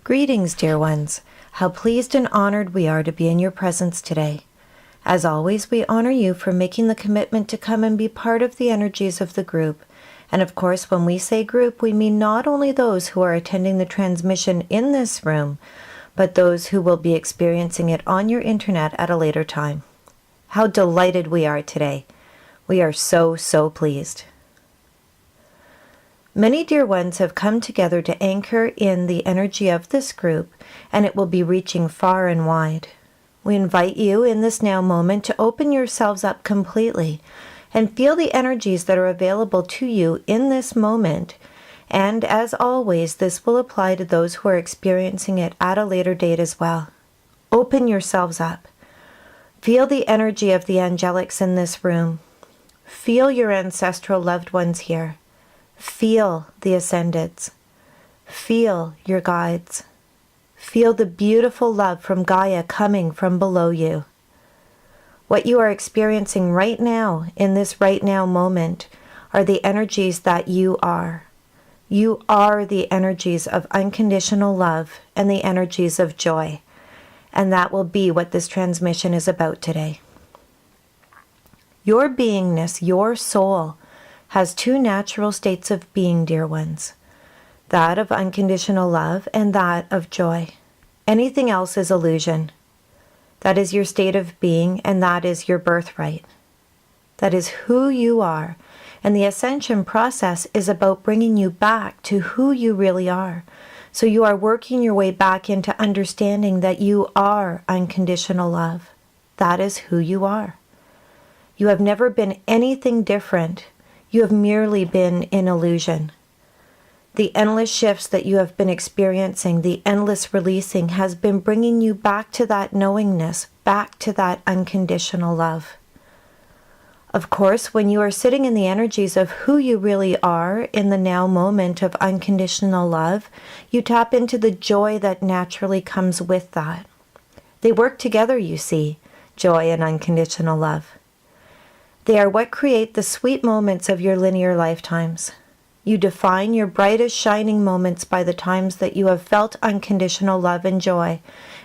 Greetings, dear ones. How pleased and honored we are to be in your presence today. As always, we honor you for making the commitment to come and be part of the energies of the group. And of course, when we say group, we mean not only those who are attending the transmission in this room, but those who will be experiencing it on your internet at a later time. How delighted we are today. We are so pleased. Many dear ones have come together to anchor in the energy of this group, and it will be reaching far and wide. We invite you in this now moment to open yourselves up completely and feel the energies that are available to you in this moment. And as always, this will apply to those who are experiencing it at a later date as well. Open yourselves up. Feel the energy of the angelics in this room. Feel your ancestral loved ones here. Feel the ascendeds. Feel your guides. Feel the beautiful love from Gaia coming from below you. What you are experiencing right now, in this right now moment, are the energies that you are. You are the energies of unconditional love and the energies of joy. And that will be what this transmission is about today. Your beingness, your soul, has two natural states of being, dear ones. That of unconditional love and that of joy. Anything else is illusion. That is your state of being, and that is your birthright. That is who you are, and the ascension process is about bringing you back to who you really are. So you are working your way back into understanding that you are unconditional love. That is who you are. You have never been anything different. You have merely been in illusion. The endless shifts that you have been experiencing, the endless releasing, has been bringing you back to that knowingness, back to that unconditional love. Of course, when you are sitting in the energies of who you really are in the now moment of unconditional love, you tap into the joy that naturally comes with that. They work together, you see, joy and unconditional love. They are what create the sweet moments of your linear lifetimes. You define your brightest shining moments by the times that you have felt unconditional love and joy,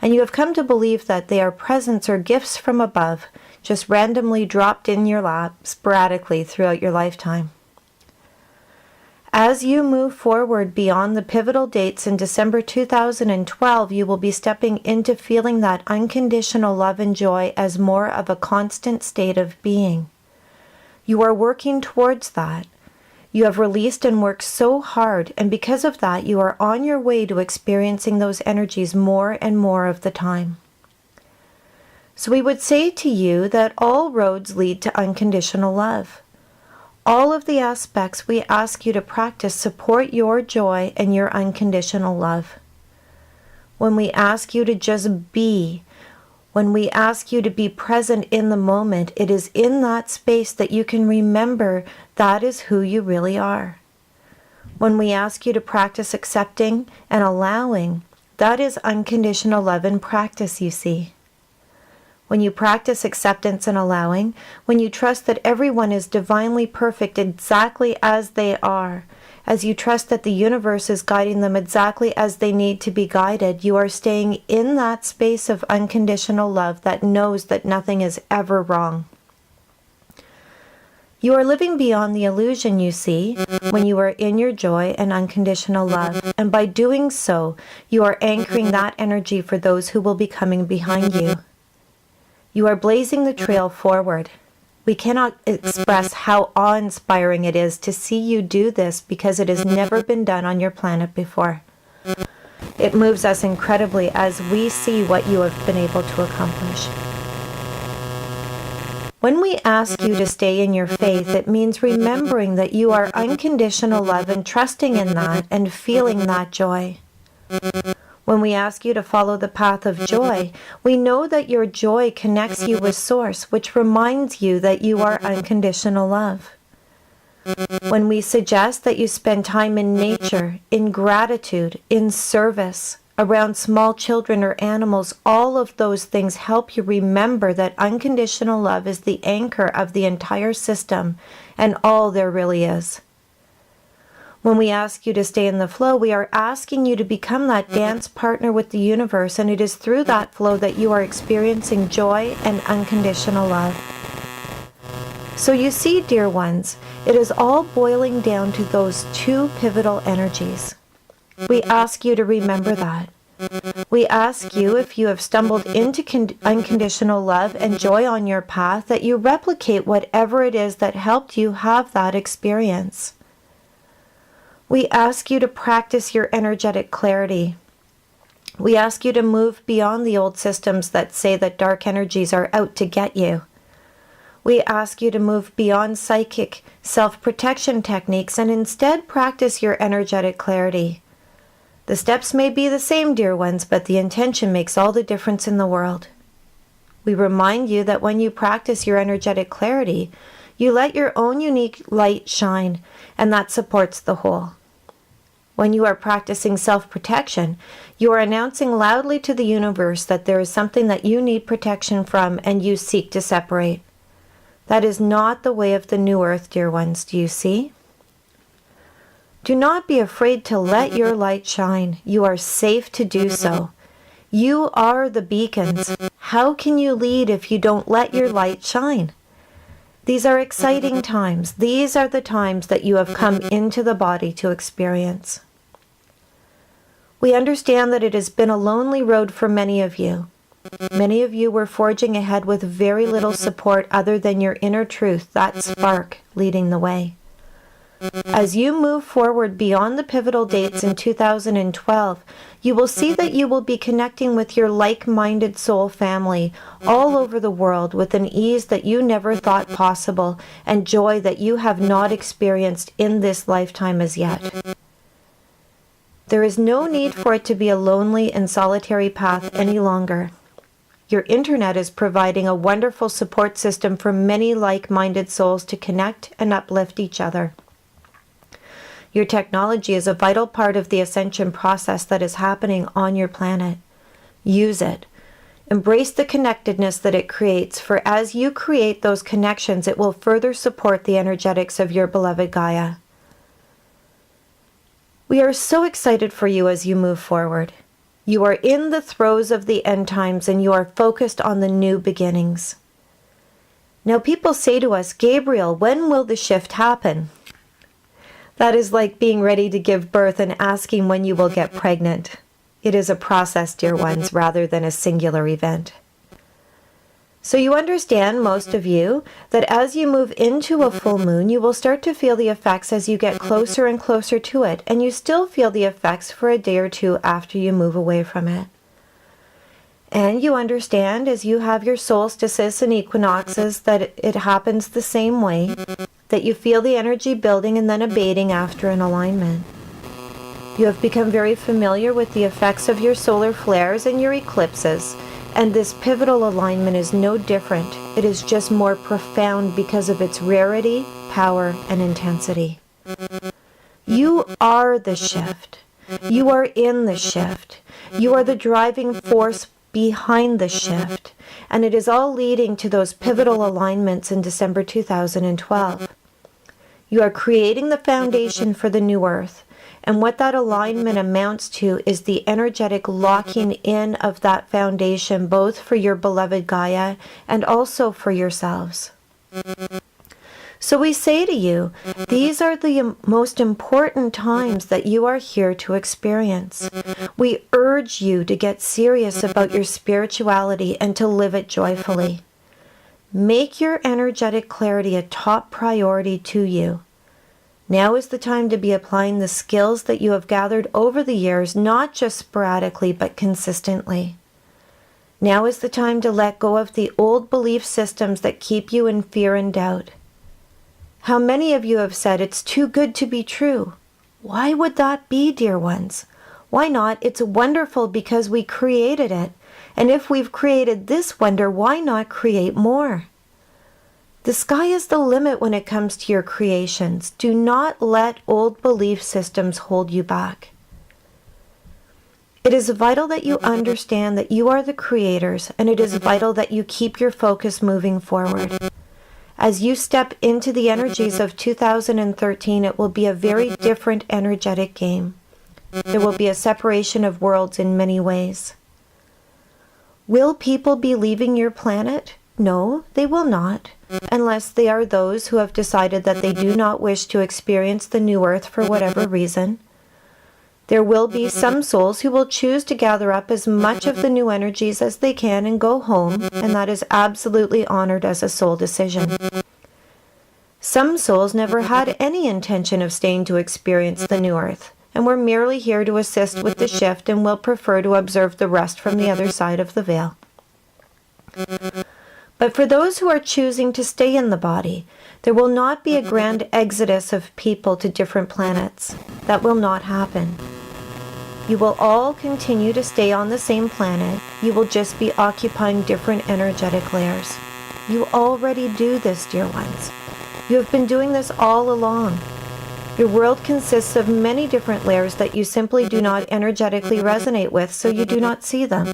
and you have come to believe that they are presents or gifts from above, just randomly dropped in your lap sporadically throughout your lifetime. As you move forward beyond the pivotal dates in December 2012, you will be stepping into feeling that unconditional love and joy as more of a constant state of being. You are working towards that. You have released and worked so hard, and because of that, you are on your way to experiencing those energies more and more of the time. So we would say to you that all roads lead to unconditional love. All of the aspects we ask you to practice support your joy and your unconditional love. When we ask you to just be, when we ask you to be present in the moment, it is in that space that you can remember that is who you really are. When we ask you to practice accepting and allowing, that is unconditional love in practice, you see. When you practice acceptance and allowing, when you trust that everyone is divinely perfect exactly as they are, as you trust that the universe is guiding them exactly as they need to be guided, you are staying in that space of unconditional love that knows that nothing is ever wrong. You are living beyond the illusion, you see, when you are in your joy and unconditional love, and by doing so, you are anchoring that energy for those who will be coming behind you. You are blazing the trail forward. We cannot express how awe-inspiring it is to see you do this because it has never been done on your planet before. It moves us incredibly as we see what you have been able to accomplish. When we ask you to stay in your faith, it means remembering that you are unconditional love and trusting in that and feeling that joy. When we ask you to follow the path of joy, we know that your joy connects you with Source, which reminds you that you are unconditional love. When we suggest that you spend time in nature, in gratitude, in service, around small children or animals, all of those things help you remember that unconditional love is the anchor of the entire system and all there really is. When we ask you to stay in the flow, we are asking you to become that dance partner with the universe, and it is through that flow that you are experiencing joy and unconditional love. So you see, dear ones, it is all boiling down to those two pivotal energies. We ask you to remember that. We ask you, if you have stumbled into unconditional love and joy on your path, that you replicate whatever it is that helped you have that experience. We ask you to practice your energetic clarity. We ask you to move beyond the old systems that say that dark energies are out to get you. We ask you to move beyond psychic self-protection techniques and instead practice your energetic clarity. The steps may be the same, dear ones, but the intention makes all the difference in the world. We remind you that when you practice your energetic clarity, you let your own unique light shine, and that supports the whole. When you are practicing self-protection, you are announcing loudly to the universe that there is something that you need protection from and you seek to separate. That is not the way of the new earth, dear ones, do you see? Do not be afraid to let your light shine. You are safe to do so. You are the beacons. How can you lead if you don't let your light shine? These are exciting times. These are the times that you have come into the body to experience. We understand that it has been a lonely road for many of you. Many of you were forging ahead with very little support other than your inner truth, that spark leading the way. As you move forward beyond the pivotal dates in 2012, you will see that you will be connecting with your like-minded soul family all over the world with an ease that you never thought possible and joy that you have not experienced in this lifetime as yet. There is no need for it to be a lonely and solitary path any longer. Your internet is providing a wonderful support system for many like-minded souls to connect and uplift each other. Your technology is a vital part of the ascension process that is happening on your planet. Use it. Embrace the connectedness that it creates, for as you create those connections, it will further support the energetics of your beloved Gaia. We are so excited for you as you move forward. You are in the throes of the end times and you are focused on the new beginnings. Now people say to us, Gabriel, when will the shift happen? That is like being ready to give birth and asking when you will get pregnant. It is a process, dear ones, rather than a singular event. So you understand, most of you, that as you move into a full moon, you will start to feel the effects as you get closer and closer to it, and you still feel the effects for a day or two after you move away from it. And you understand, as you have your solstices and equinoxes, that it happens the same way, that you feel the energy building and then abating after an alignment. You have become very familiar with the effects of your solar flares and your eclipses, and this pivotal alignment is no different. It is just more profound because of its rarity, power, and intensity. You are the shift. You are in the shift. You are the driving force behind the shift, and it is all leading to those pivotal alignments in December 2012. You are creating the foundation for the new earth, and what that alignment amounts to is the energetic locking in of that foundation, both for your beloved Gaia and also for yourselves. So we say to you, these are the most important times that you are here to experience. We urge you to get serious about your spirituality and to live it joyfully. Make your energetic clarity a top priority to you. Now is the time to be applying the skills that you have gathered over the years, not just sporadically, but consistently. Now is the time to let go of the old belief systems that keep you in fear and doubt. How many of you have said it's too good to be true? Why would that be, dear ones? Why not? It's wonderful because we created it. And if we've created this wonder, why not create more? The sky is the limit when it comes to your creations. Do not let old belief systems hold you back. It is vital that you understand that you are the creators, and it is vital that you keep your focus moving forward. As you step into the energies of 2013, it will be a very different energetic game. There will be a separation of worlds in many ways. Will people be leaving your planet? No, they will not, unless they are those who have decided that they do not wish to experience the new earth for whatever reason. There will be some souls who will choose to gather up as much of the new energies as they can and go home, and that is absolutely honored as a soul decision. Some souls never had any intention of staying to experience the new earth, and were merely here to assist with the shift and will prefer to observe the rest from the other side of the veil. But for those who are choosing to stay in the body, there will not be a grand exodus of people to different planets. That will not happen. You will all continue to stay on the same planet. You will just be occupying different energetic layers. You already do this, dear ones. You have been doing this all along. Your world consists of many different layers that you simply do not energetically resonate with, so you do not see them.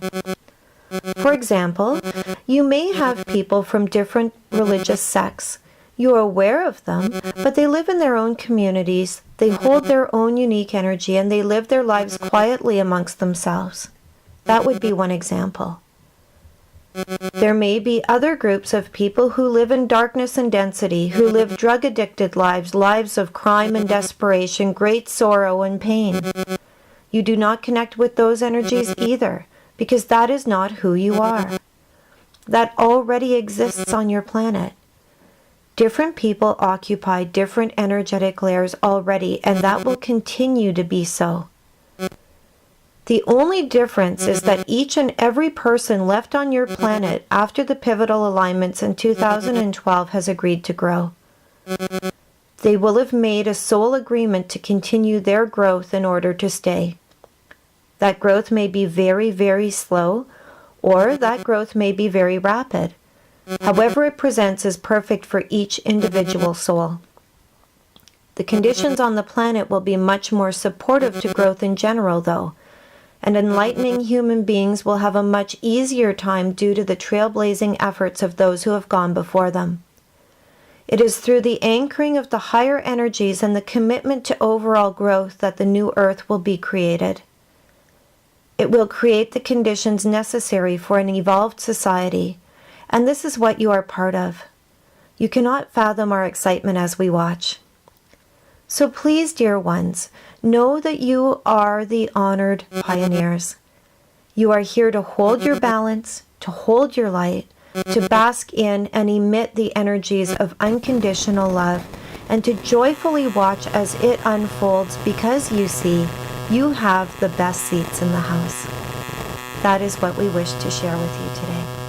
For example, you may have people from different religious sects. You are aware of them, but they live in their own communities, they hold their own unique energy, and they live their lives quietly amongst themselves. That would be one example. There may be other groups of people who live in darkness and density, who live drug-addicted lives, lives of crime and desperation, great sorrow and pain. You do not connect with those energies either, because that is not who you are. That already exists on your planet. Different people occupy different energetic layers already, and that will continue to be so. The only difference is that each and every person left on your planet after the pivotal alignments in 2012 has agreed to grow. They will have made a soul agreement to continue their growth in order to stay. That growth may be very, very slow, or that growth may be very rapid. However it presents is perfect for each individual soul. The conditions on the planet will be much more supportive to growth in general, though, and enlightening human beings will have a much easier time due to the trailblazing efforts of those who have gone before them. It is through the anchoring of the higher energies and the commitment to overall growth that the new earth will be created. It will create the conditions necessary for an evolved society, and this is what you are part of. You cannot fathom our excitement as we watch. So please, dear ones, know that you are the honored pioneers. You are here to hold your balance, to hold your light, to bask in and emit the energies of unconditional love, and to joyfully watch as it unfolds, because you see, you have the best seats in the house. That is what we wish to share with you today.